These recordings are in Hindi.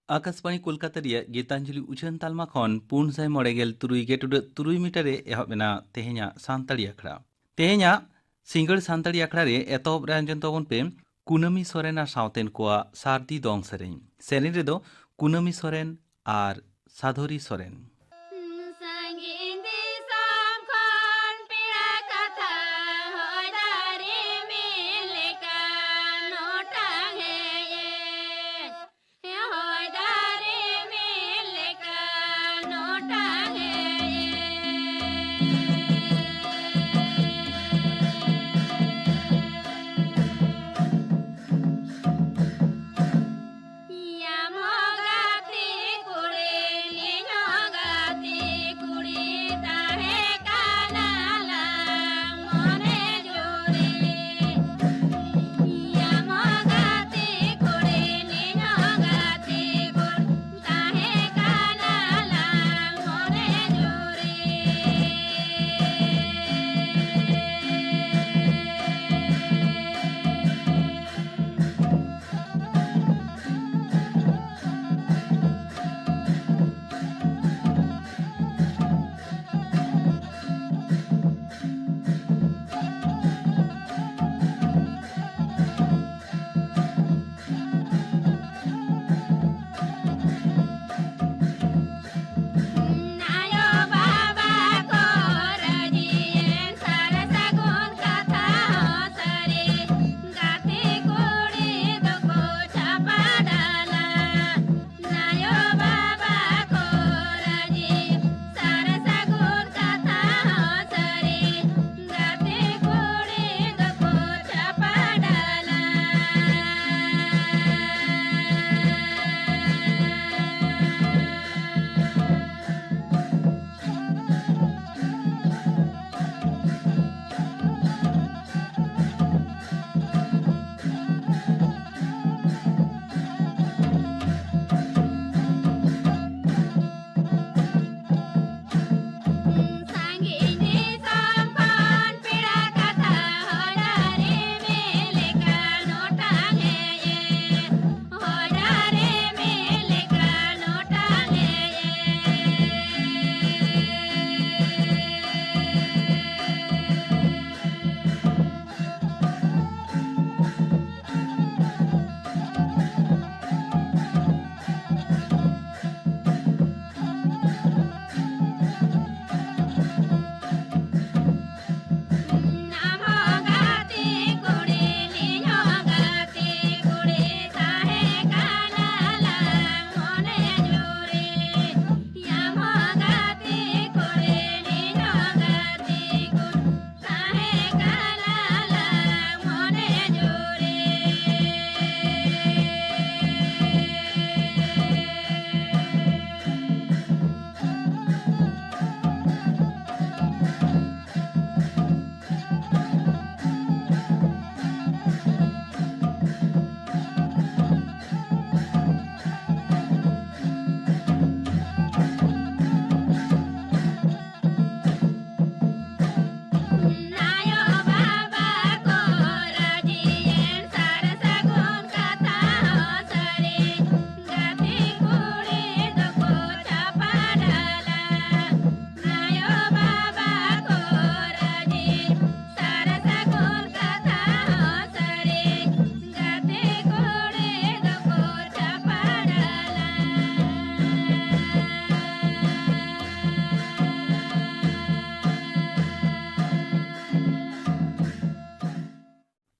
आकाशवाणी कोलकाता रिया गीतांजलि उछन तालमा खन 493.3 मीटर एहबना तेहेኛ सानताड़ी आखड़ा तेहेኛ सिंगड़ सानताड़ी आखड़ा रे एतहब रे आंजन तबन पे कुनामी सोरेन आर सावतेन कोआ सारदी दंग सेरेñ सेरेñ रे दो कुनामी सोरेन आर साधोरी सोरेन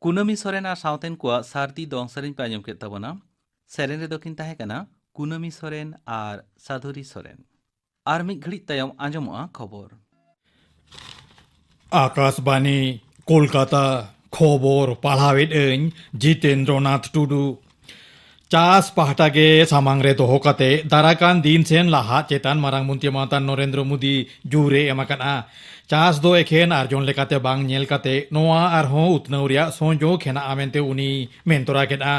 कुनामी सोरेन और सावतेन को सारदी दंग सेरेñ पे आंजम केद ताबोना सेरेñ रे दो किन ताहे कना कुनामी सोरेन और साधुरी सोरेन और मिद घड़ी तायम आंजमोआ खबर आकाशवाणी कोलकाता खबर पाढ़ावेद जितेंद्रनाथ टुडू चास पाहटागे सामांग रे दोहो काते दाराकान दिन सेन लाहा चेतान मारांग मंत्री मातान नरेंद्र मोदी जुरे एमाकाना चास दो एखेन आर्जन लेकाते बांग नेल काते नोआ आरहों उतनौ रिया सोंजो खेना आमेनते उनी मेंतोरा केदा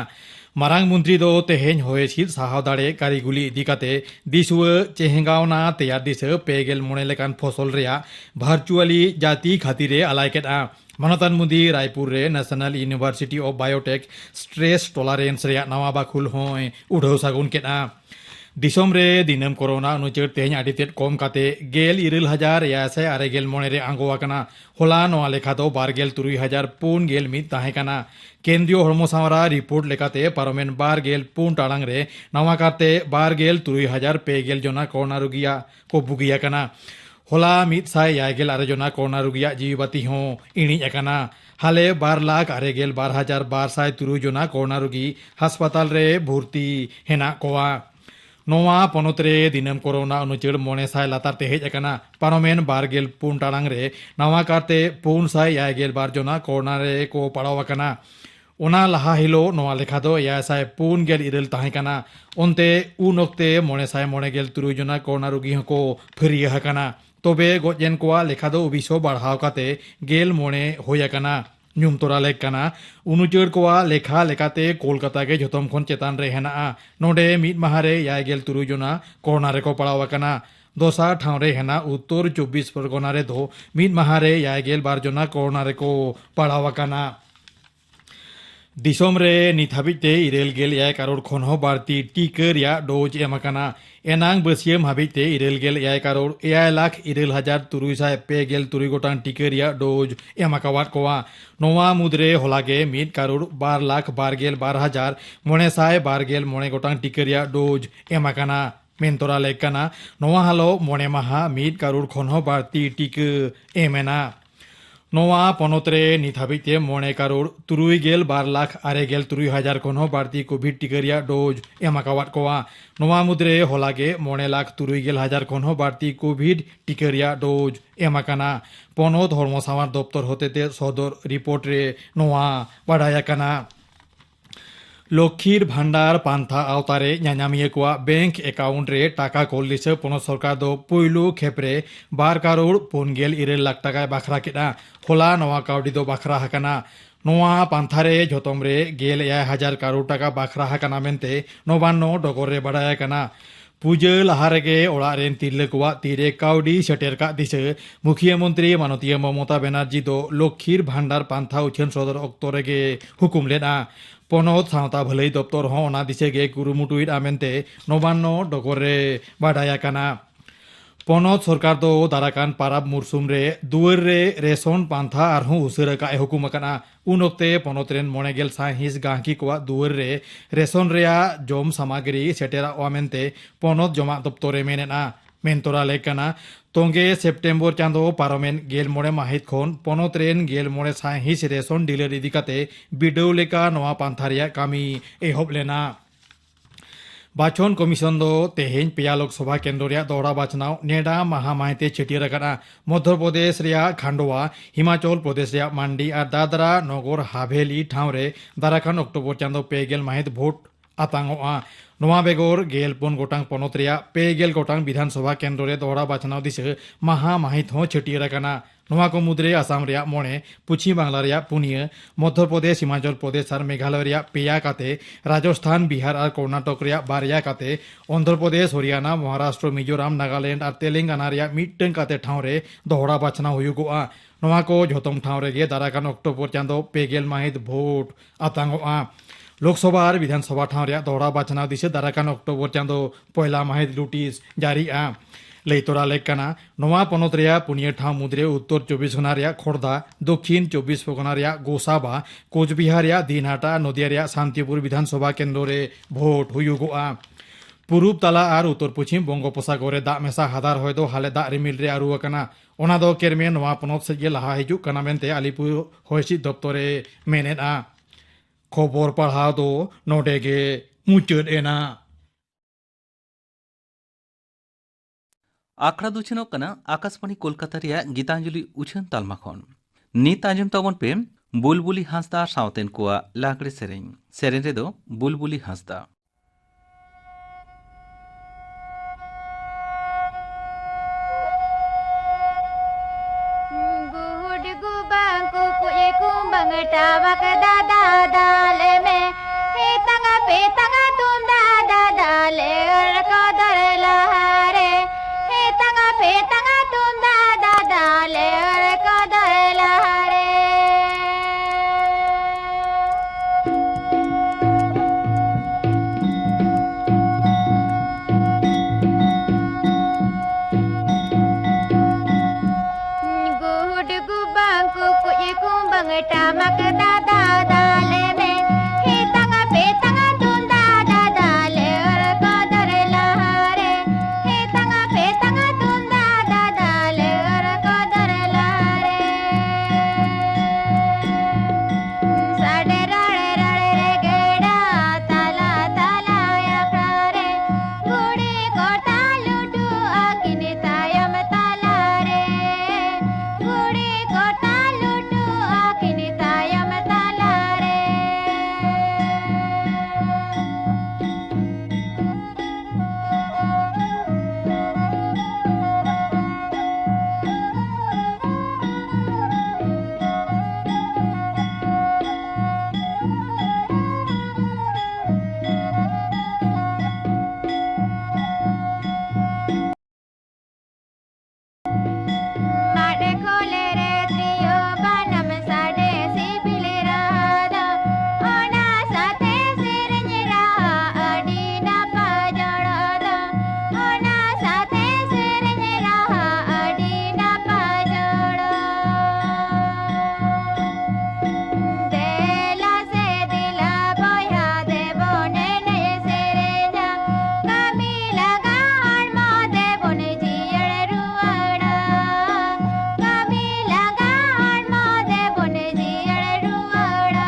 मारांग मंत्री दो तेहेन होयसिद साहाव दाड़े कारिगुली इदी काते दिसुआ चेहेंगावना तैयार दिसो पेगेल मोने लेकान फसल रेया भार्चुअली जाति खातिरे अलायकेदा मानतान मुदी रायपुर रे national university of biotech stress tolerance रेया नवा बाकुल होय उड़ो सागुन केदा दिसोम रे दिनम कोरोना अनुचर तेहन आडितेट कम काते गेल 10,000 मोने रे आंगोवाकना होला नवा लेखा दो 12,000 मित ताहे काना केंद्रीय हरमो सावरा रिपोर्ट लेकाते पारमेन 12 टाड़ांग रे नवा काते 12,000 जना कोरोना रुगिया को बुगिया काना होला 100 जना कोरोना रुगिया जीवबाती हों इणी एकाना हाले 2,62,203 जना कोरोना रुगी हास्पाताल रे भर्ती हेना कोआ नवा पनोतरे दिनम कोरोना अनुचर मोने साय लातार ते हेज अकना पारमेन 12 टाड़ांग रे नवा काते 452 जना कोरोना रे को पड़ाव अकना ओना लहा हिलो नवा लेखा दो 554 ताहे काना ओनते उन ओक्ते मोने साय 3 जना कोरोना रुगी को फरिया हकना तबे गोजेन कोआ लेखा दो 20 बढ़ाव काते गेल मोने होयकना ᱧᱩᱢ ᱛᱚᱨᱟ ᱞᱮᱠ ᱠᱟᱱᱟ ᱩᱱᱩᱪᱟᱹᱲ ᱠᱚᱣᱟᱜ ᱞᱮᱠᱷᱟ ᱞᱮᱠᱟᱛᱮ ᱠᱳᱞᱠᱟᱛᱟ ᱜᱮ ᱡᱷᱚᱛᱚᱢ ᱠᱷᱚᱱ ᱪᱮᱛᱟᱱ ᱨᱮ ᱦᱮᱱᱟᱜᱼᱟ ᱱᱚᱰᱮ ᱢᱤᱫ ᱢᱟᱦᱟ ᱨᱮ 53 ᱡᱚᱱᱟ ᱠᱳᱨᱳᱱᱟ ᱨᱮᱠᱚ ᱯᱟᱲᱟᱣ ᱟᱠᱟᱱᱟ दोसर ठाव रे हेना उत्तर 24 परगना रे दो मिद माहा रे 52 जना कोरोना रेको पड़ाव आकाना दिसोम रे नित हाबिते 9 करोड़ खन हो बारती टीका रिया डोज एमाकाना एनांग बसियम हाबिते 9 करोड़ 1,09,353 गोटां टीका रिया डोज एमाकावात कोआ नोवा मुद्रे होलागे 1 करोड़ 12,12,912 गोटां टीका रिया डोज एमाकाना मेंतोरा लेकाना नोवा हालो मोने माहा 1 करोड़ खन हो बारती टीका एमेना नोवा पनोतरे नित हाबिते 9 करोड़ 3,12,93,000 खन हो बारती कोविड टीका रिया डोज एमाकावात कोआ नोवा मुद्रे होलागे 9,93,000 खन हो बारती कोविड टीका रिया डोज एमाकाना पनोत हरमो सावार दफ्तर होतेते सदर रिपोर्ट रे नोवा बाडायाकाना लक्षीर भांडार पांथा आवतारे ᱧᱟᱧᱟᱢᱤᱭᱟᱹ ᱠᱚᱣᱟᱜ बैंक अकाउंट रे टाका कोल दिसे पनोत सरकार दो पुइलु खेप्रे 12 करोड़ 59 लाख टाका बाखरा केदा होला नवा काउडी दो बाखरा हकना नोवा पांथारे झोतम रे 1,000 करोड़ टाका बाखरा हकना मेनते नोबानो डगर रे बाडाया कना पूजा लहारेगे ओड़ा रेन तिरले कोवा तीरे काउडी सेटेर का दिसे मुख्यमंत्री माननीय ममता बनर्जी दो लक्षीर भांडार पांथा उछन सदर अक्तरेगे हुकुम लेना पनोत सावता भलाई दफ्तर हों ओना दिसेगे कुरुमुटुइद आमेनते नोबानो डगरे बाडाया काना पनोत सरकार दो दाराकान पाराब मुरसुम रे दुवर रे रेशन पांथा आरहों उसर का हुकुम अकना उन ओक्ते पनोत रेन 9,000 गांकी कोवा दुवर रे रेशन रेया जम सामग्री सेटेरा ओमेनते पनोत जमा दफ्तरे मेनेना मेंतोरा लेकना तोंगे सेप्टेम्बर चांदो पारमेन 11 माहित खन पनोत रेन 11,000 रेशन डिलर इदिकाते बिडौ लेका नवा पांथारिया कामी एहब लेना बाचन कमिशन दो तेहेन पेया लोकसभा केंद्र रेया दौड़ा बाचनाव नेडा माहा माहिते छटियर अकना मध्य प्रदेश रेया खांडवा हिमाचल प्रदेश रेया मांडी और दादरा नगर हावेली ठाव रे दाराखान अक्टोबर चांदो पेगेल माहित भोट आतांगोआ नवा बेगर 14 गोटांग पनोत रेया पेगेल गोटांग विधानसभा केंद्र रे दौड़ा बाचनाव दिसे माहा माहित हो छटियर अकना नवा को मुद्रे आसाम रेया मोने पश्चिम बांग्ला रेया पुनिया मध्य प्रदेश हिमाचल प्रदेश और मेघालय रेया पेया काते राजस्थान बिहार और कर्नाटक रेया बारिया काते आंध्र प्रदेश हरियाणा महाराष्ट्र मिजोराम नागालैंड और तेलंगाना रेया मिटन काते ठाव रे दौड़ा बाचना हुयुगोआ नवा को झोतम ठाव रेगे दाराकान अक्टोबर चांदो पेगेल माहित भोट आतांगोआ लोकसभा और विधानसभा ठाव रेया दौड़ा बाचना दिसे दाराकान अक्टोबर चांदो पहला माहित नोटिस जारी आ लैतोरा लेकना नवा पनोत रेया पुनिया ठाव मुद्रे उत्तर 24 परगना रेया खोर्धा दक्षिण 24 परगना रेया गोसाबा कोचबिहार रेया दिनहाटा नदिया रेया शांतिपुर विधानसभा केंद्र रे भोट हुयुगोआ पूर्व तला और उत्तर पश्चिम बंगोपसागर रे दाग मेसा हादार होय दो हाले दाग रिमिल रे आरु अकना ओना दो केरमे नवा पनोत से लहा हिजुग कना मेनते अलीपुर होयसिद दफ्तरे मेनेदा खबर पढ़ाव दो नोडेगे मुचद एना आखड़ा दुछनो कना आकाशवाणी कोलकाता रिया गीतांजलि उछन तालमा खन नित आंजम तबन पे बुलबुली हांसदा सावतेन कोआ लागड़े सेरेन रे दो बुलबुली हांसदा गुड गुबांग को ये कुंबंग टावक दादा दाले में हे तंगा पे तंगा तुम दादा दाले को दर लहारे हे तंगा पे तंगा तुम दादा दाले को दर लहारे गुड गुबांकु कुई कुंबंग टामक दादा दाले में हे तंगा पे तंगा तुम दादा दाले को दर लहारे हे तंगा पे तंगा तुम दादा दाले को दर लहारे साडे राड़े राड़े रे गेड़ा ताला ताला याखड़े गुड़ी कोटा लुटू आकिनी तायम ताला रे गुड़ी कोटा लुटू आकिनी तायम ताला रे माडे खोले रे त्रियो बनम साडे सिबिले राधा ओना साथे सिरने रहा अडी ना पाजड़दा ओना साथे सिरने रहा अडी ना पाजड़ देला से दिला बोया देबो ने सेरेना कमी लगा हणमा देबो ने जियड़ रुवाड़ा कमी लगा हणमा देबो ने जियड़ रुवाड़ा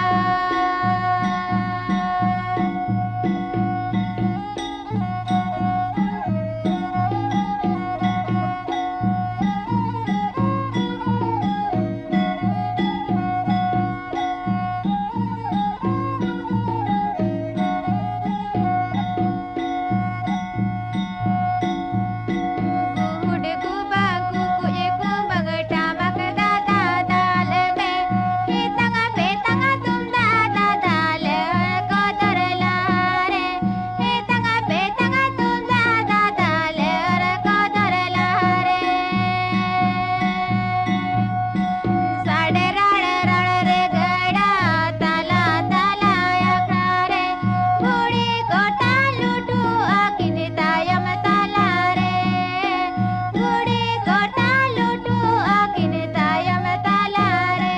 गुड गुबा कुकुए कुंबंग टामक दादा दाल में हे तंगा पे तंगा तुम दादा दाल को दर लहारे हे तंगा पे तंगा तुम दादा दाल को दर लहारे साडे राड़ राड़ रे गड़ा ताला ताला याखड़े गुड़ी कोटा लुटू आकिनी तायम ताला रे गुड़ी कोटा लुटू आकिनी तायम ताला रे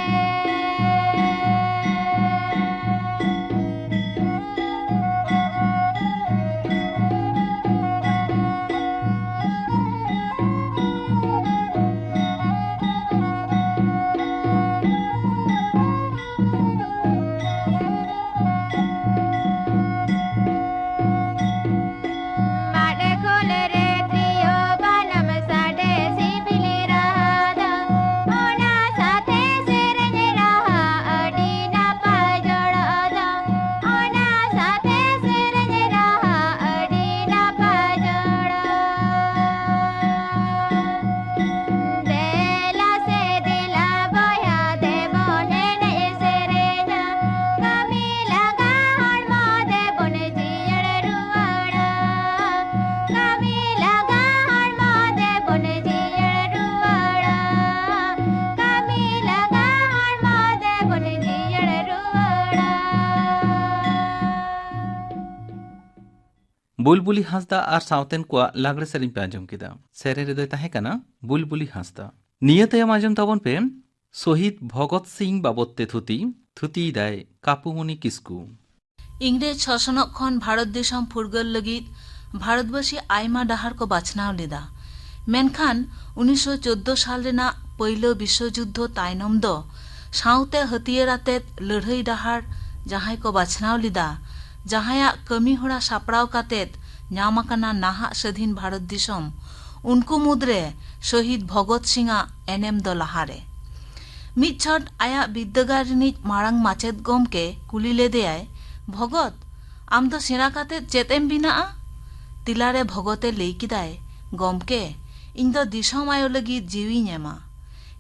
माडे खोले रे त्रियो बनम साडे सिबिले राधा ओना साथे सिरने रहा अडी ना पाजड़दा ओना साथे सिरने रहा अडी ना पाजड़ देला से दिला बोया देबो ने सेरेना कमी लगा हणमा देबो ने जियड़ रुवाड़ा कमी लगा हणमा देबो ने जियड़ रुवाड़ा कमी लगा हणमा देबो ने जियड़ रुवाड़ा बुलबुली हांसदा और सावतेन को लागड़े सेरिन पे आंजम किदा सेरे रे ताहे कना बुलबुली हांसदा निये तायम आंजम ताबन पे शहीद भगत सिंह बाबते थुती थुती दाय कापुमणि किस्कू इंग्रेज शासनक खन भारत दिसम फुरगल लगित भारतवासी आयमा डाहार को बाछनाव लेदा मेनखान 1914 साल रेना पहिलो विश्वयुद्ध तायनम दो साउते हथियार आतेत लड़ाई डाहार जहां को बाछनाव लेदा जहां कमी होड़ा सापड़ाव कातेत नामाकाना नाहा स्वाधीन भारत दिसम उनको मुद्रे शहीद भगत सिंह एनेम दो लहारे मिद छट आया विद्यागार रिनिज मारांग माचेद गमके कुली लेदेयाय भगत आम दो सेरा कातेत चेतेम बिना तिलारे भगते लई किदाय गमके इन दो दिसम आयो लगी जीवी एमा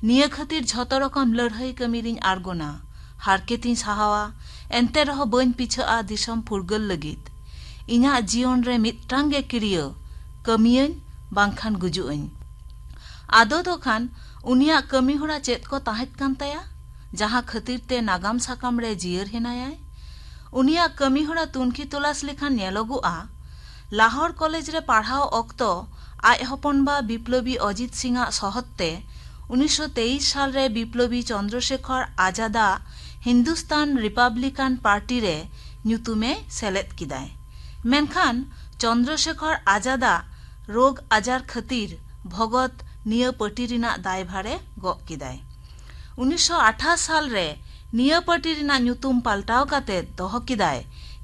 निया खातिर झतो रकम लड़ाई कमीरिन आरगोना हारकेतिन साहावा एनते रहो बन पिछा दिसम फुरगल लगित इना जीवन रे मिट्टांग गे किरियो कमियन बांखान गुजुअन आदो तो खान उनिया कमी होड़ा चेत को ताहेत कान ताया जहां खातिर ते नागाम साकाम रे जियर हेनायाय उनिया कमी होड़ा तुनखी तलाश लेखान नेलोगुआ लाहौर कॉलेज रे पढ़ाओ ऑक्तो आज हपनबा विप्लबी अजित सिंह सहत्ते 1923 साल रे विप्लबी चंद्रशेखर आजादा हिंदुस्तान रिपब्लिकन पार्टी रे ᱧᱩᱛᱩᱢᱮ सेलेद किदाय मेनखान चंद्रशेखर आजादा रोग आजार खातिर भगत निया पार्टी रिना दायभारे गो किदाय 1928 साल रे निया पार्टी रिना ᱧᱩᱛᱩᱢ पाल्टाव काते दोहो किदाय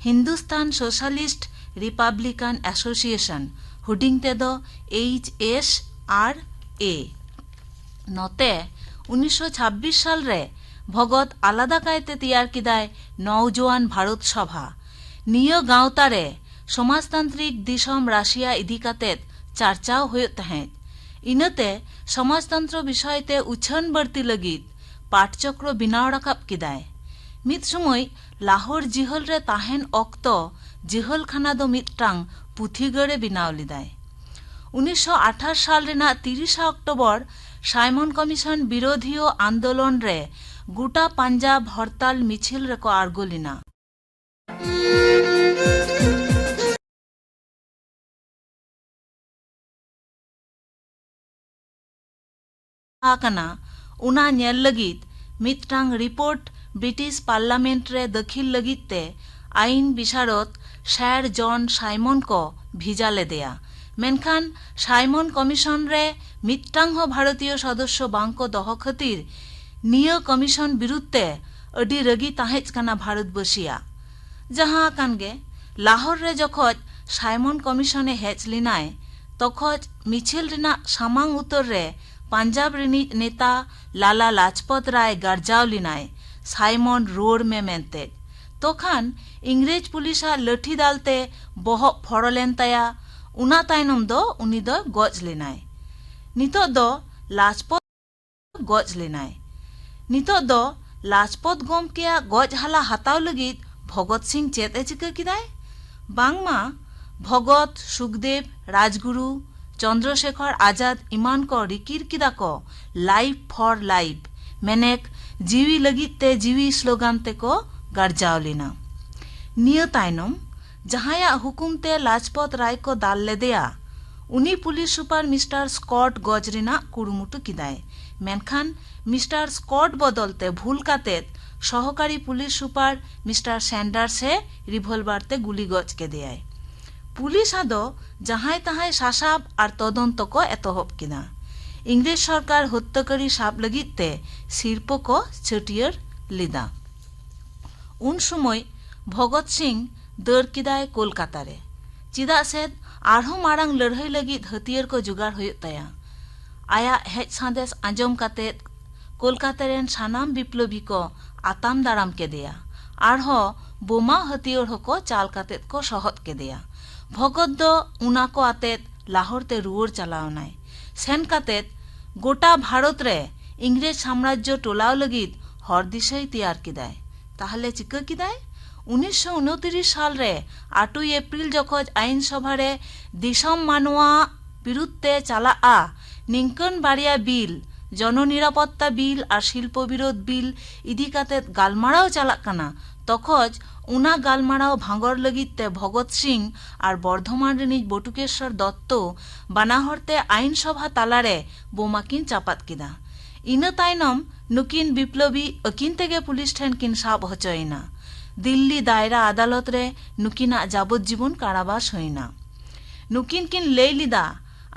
हिंदुस्तान सोशलिस्ट रिपब्लिकन एसोसिएशन हुडिंग तेदो HSRA नोते 1926 साल रे भगत आलादा कायते तैयार किदाय नौजवान भारत सभा निया गांवता रे समाजतांत्रिक दिसम राशिया इदी कातेत चर्चाव होयत तहेत इनते समाजतंत्र विषयते उछन बर्ती लगित पाठचक्र बिनाव राकाब किदाय मित समय लाहौर जिहल रे ताहेन ऑक्तो जिहल खाना दो मिट्टांग पुथिगड़े बिनाव लिदाय 1928 साल रेना 30 अक्टोबर साइमन कमिशन विरोधी आंदोलन रे गोटा पंजाब हड़ताल मिছিল रेको आर्गोलिना आकना उना नेल लगित मिट्टांग रिपोर्ट ब्रिटिश पार्लियामेंट रे दखिल लगित ते आईन विशारद सैर जॉन साइमन को भिजा लेदेया मेनखान साइमन कमिशन रे मिट्टांग हो भारतीय सदस्य बांग को दोहो खातिर निया कमिशन विरुद्धते अडी रगी ताहेच काना भारतबर्षिया जहां कानगे लाहौर रे जखोज साइमन कमिशने हेच लिनाय तखोज मिছিল रिना सामांग उतर रे पंजाब रिनिज नेता लाला लाजपत राय गार्जाव लिनाय साइमन रोड में मेनते तोखान इंग्रेज पुलिसा लाठी दालते बहक फड़लेन ताया उना तायनम दो उनी दो गज लेनाय नितो दो लाजपत गज लेनाय नितो दो लाजपत गोमकेया गज हाला हताव लगित भगत सिंह चेत ए चिका किदाय बांगमा भगत सुखदेव राजगुरु चंद्रशेखर आजाद इमान को रिकिर किदा को लाइफ फॉर लाइफ मेनेक जीवी लगित ते जीवी स्लोगान ते को गार्जाव लेना निया तायनम जहाया हुकुम ते लाजपत राय को दाल लेदेया उनी पुलिस सुपार मिस्टर स्कॉट गजरिना कुरुमुटु किदाय मेनखान मिस्टर स्कॉट बदलते भूल कातेत सहकारी पुलिस सुपार मिस्टर सैंडर्स से रिवॉल्वर ते गुली गज के दियाय पुलिस आदो जहाय तहाय सासाब और तदंत को एतहब किदा इंग्रेज सरकार हत्याकारी साब लगित ते सिरपो को छटियर लिदा उन समय भगत सिंह दर किदाय कोलकाता रे चिदा से आरहो मारांग लड़ाई लगित हथियार को जुगाड़ होयत ताया आया हेज संदेश आंजम कातेत कोलकाता रेन सानाम विप्लबी को आताम दाराम के दिया आरहो बोमा हथियार होको चाल कातेत को सहत के दिया भगत दो उना को आतेत लाहौर ते रुवर चलावनाय सेन कातेत गोटा भारत रे इंग्रेज साम्राज्य टोलाव लगित हर दिशा तैयार किदाय ताहले चिका किदाय 1929 साल रे 8 एप्रिल जखोज आईन सभा रे दिसम मानवा विरुद्धते चला निंकन बारिया बिल जननिरापत्ता बिल और शिल्प विरोध बिल इदी कातेत गालमाराव चलाक काना तखोज उना गालमाराव भांगर लगित ते भगत सिंह और बर्धमान रिनिज बटुकेश्वर दत्त बानाहरते आईन सभा तालारे बोमाकिन चापात किदा इना तायनम नुकिन विप्लबी अकिन तेगे पुलिस ठेन किन साब होचोयना दिल्ली दायरा अदालत रे नुकिना जाबज्जीवन कारावास होइना नुकिन किन लई लिदा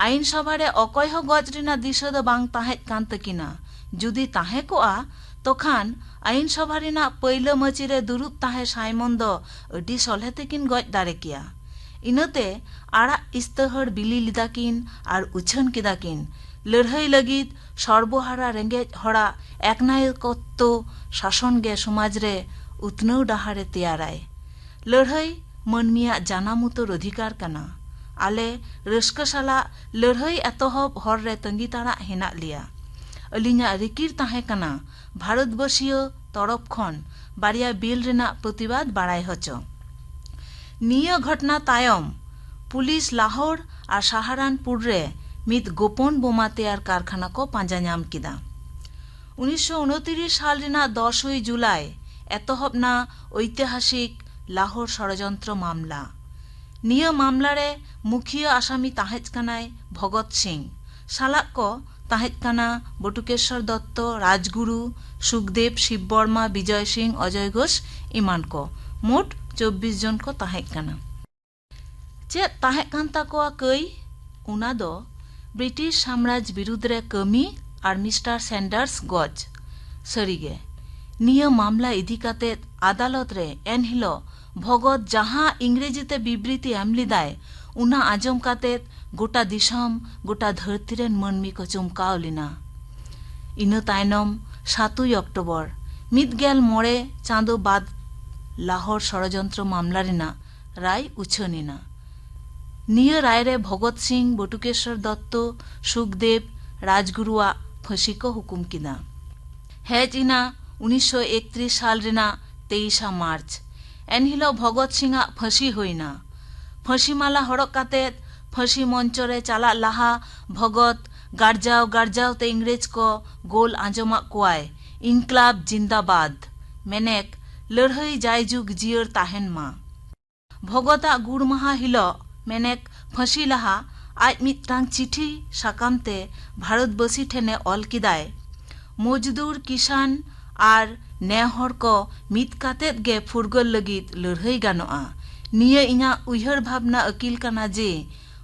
आईन सभा रे अकय हो गज रिना दिशा दो बांग ताहेत कान तकिना जुदी ताहे कोआ तोखान आईन सभा रिना पहला मची रे दुरुब ताहे साइमन दो अडी सलहे तेकिन गज दारे किया इनते आड़ा इस्तहर बिली लिदाकिन और उछन किदाकिन लड़ाई लगित सर्वहारा रेंगेज हड़ा एकनायकत्व शासन गे समाज रे उतनौ डाहारे तैयाराय लड़ाई मनमिया जानामुतर अधिकार काना आले रस्का साला लड़ाई एतहब हर रे तंगी ताड़ा हेना लिया अलिंगा रिकिर ताहे काना भारतवर्षीय तरफ खन बारिया बिल रेना प्रतिबाद बाड़ाय होचो। निया घटना तायम पुलिस लाहौर और सहारानपुर रे मित गोपन बोमा तैयार कारखाना को पांजा नाम किदा। 1929 साल रेना 10 जुलाई एतहबना ऐतिहासिक लाहौर षड़यंत्र मामला। निया मामला रे मुखिया आसामी ताहेज कनाय भगत सिंह सालाक को ताहेज कना बटुकेश्वर दत्त, राजगुरु, सुखदेव, शिवबर्मा, विजय सिंह, अजय घोष इमान को मोट 24 जन को ताहेज कना। चेत ताहेज कान ताकोआ कई उना दो ब्रिटिश साम्राज्य विरुद्ध रे कमी और मिस्टर सैंडर्स गज सरीगे निया मामला इदी काते आदालत रे एनहिलो भगत जहां इंग्रेजीते विबृति एम लिदाय उना आजम काते गोटा दिसम गोटा धरती रेन मनमी को चमकाव लिना। इना तायनम 7 अक्टोबर 19 चांदो बाद लाहौर षड़यंत्र मामला रेना राय उछनिना। निया राय रे भगत सिंह, बटुकेश्वर दत्त, सुखदेव, राजगुरुआ फांसी को हुकुम किदा। हेज इना 1931 साल रेना 23 मार्च एनहिलो भगत सिंह फांसी होइना। फांसी माला हड़क काते फांसी मंच रे चला लाहा भगत गार्जाव गार्जाव ते इंग्रेज को गोल आंजमा कोआय इनकलाब जिंदाबाद मेनेक लड़हई जायजुग जियर ताहेन मा। भगता गुड़ माहा हिलो मेनेक फांसी लाहा आज मिट्टांग चिठी साकामते भारतबासी ठेने ऑल किदाय मजदूर किसान आर नेहर को मित कातेत गे फुरगल लगित लड़हई गानोआ। निया इना उयहर भावना अकिल काना जे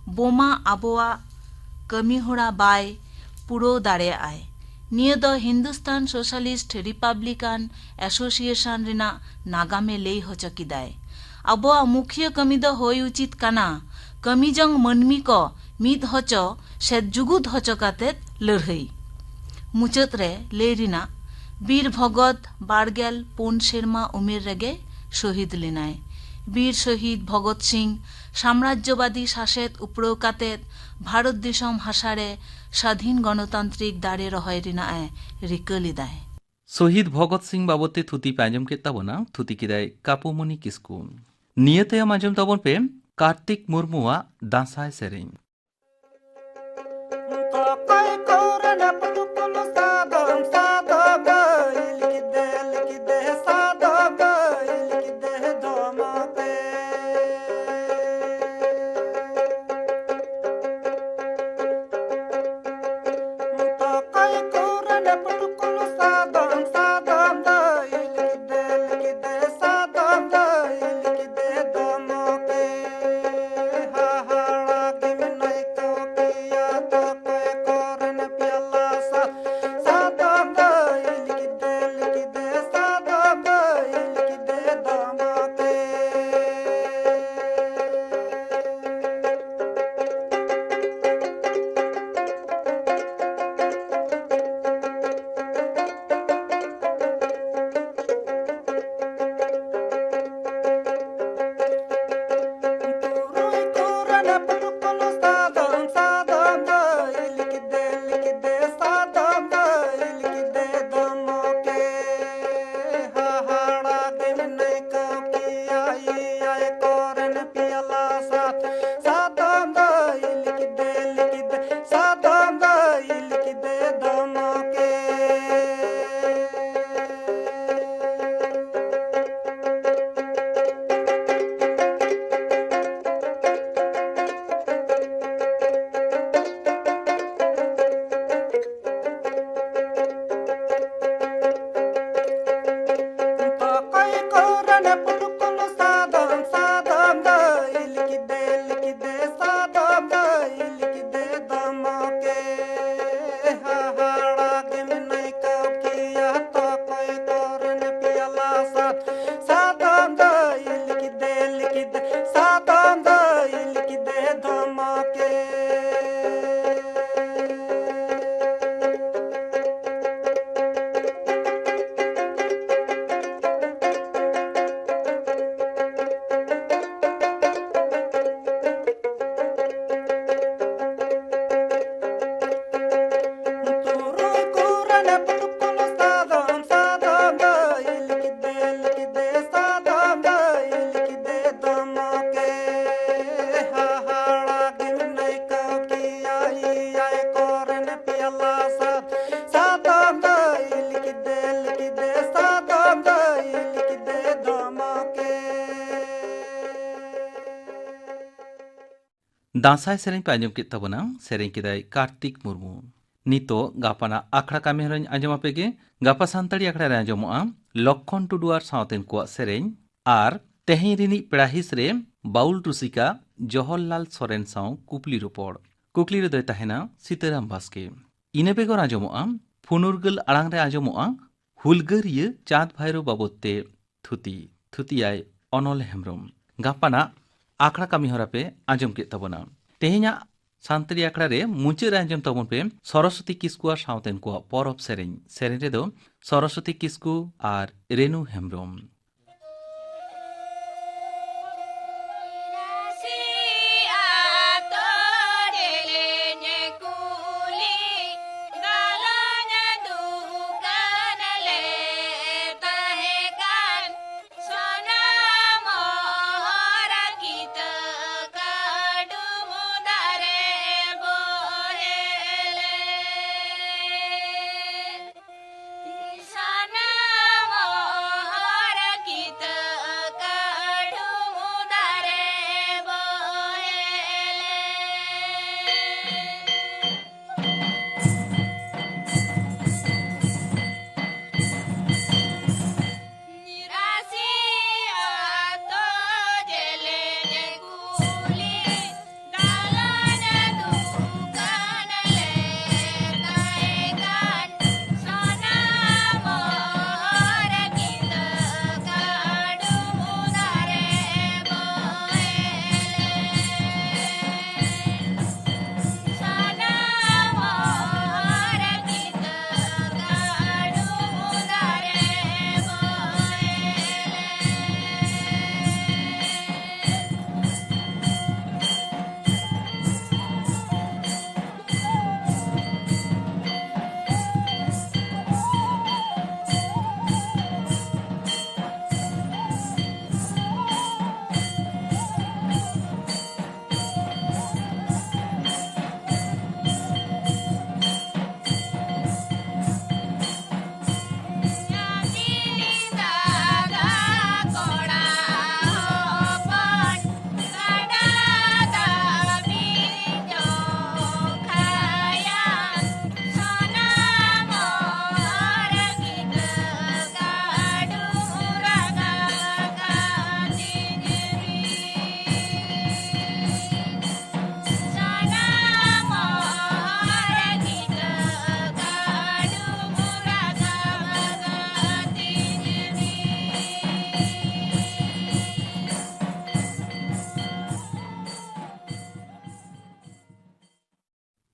बोमा आबोआ कमी होड़ा बाय पुरो दाड़े आय। निया दो हिंदुस्तान सोशलिस्ट रिपब्लिकन एसोसिएशन रेना नागामे लेई होचो किदाय। आबोआ मुख्य कमी दो होय उचित काना कमी जंग मनमी को मित होचो से जुगुद होचो कातेत लड़हई। मुचत रे लेरिना वीर भगत 12 सेरमा उमेर रेगे शहीद लिनाय। वीर शहीद भगत सिंह साम्राज्यवादी शासेत उपड़ो कातेत भारत दिसम हासारे स्वाधीन गणतांत्रिक दाड़े रहाय रिनाय रिकलिदाय। शहीद भगत सिंह बाबते थुति पांजम के ताबोना थुति किदाय कापुमणि किस्कु। नियते आजम ताबन पे कार्तिक मुर्मुआ दासाय सेरें। दासाय सेरें पे आंजम केत ताबोना सेरें केदाय कार्तिक मुर्मू नितो गापाना आखड़ा कामी हरन आंजम आपेगे गापा सानताड़ी आखड़ा रे आंजमोआ लक्षण टुडू आर सावतेन कोआ सेरें आर तेहें रिनी पेड़ाहिस रे बाउल रुसिका जवाहरलाल सोरेन साव कुपली रोपड़ कुकली रे दोय ताहेना सीताराम बास्के इने बेगर आंजमोआ फुनुरगल आड़ांग रे आंजमोआ हुलगरिये चाँद भाईरो बाबते थुतियाय अनल हेम्ब्रम गापाना आखड़ा कामी हरा पे आंजम केत ताबोना तेहेना सानताड़ी आखड़ा रे मुचाद रे आंजम ताबोन पे सरस्वती किस्कु आर सावतेन कोआ परब सेरें रे दो सरस्वती किस्कु आर रेणु हेम्ब्रम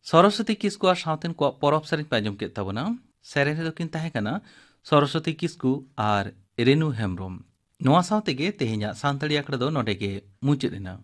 सरस्वती किस्कु आर सावतेन को परब सेरें पे आंजम केत ताबोना सेरें रे दोकिन ताहें काना सरस्वती किस्कु आर रेणु हेम्ब्रम नोआ सावतेगे तेहेᱧा सानताड़ी आखड़ा दो नोडे गे मुचाद एना।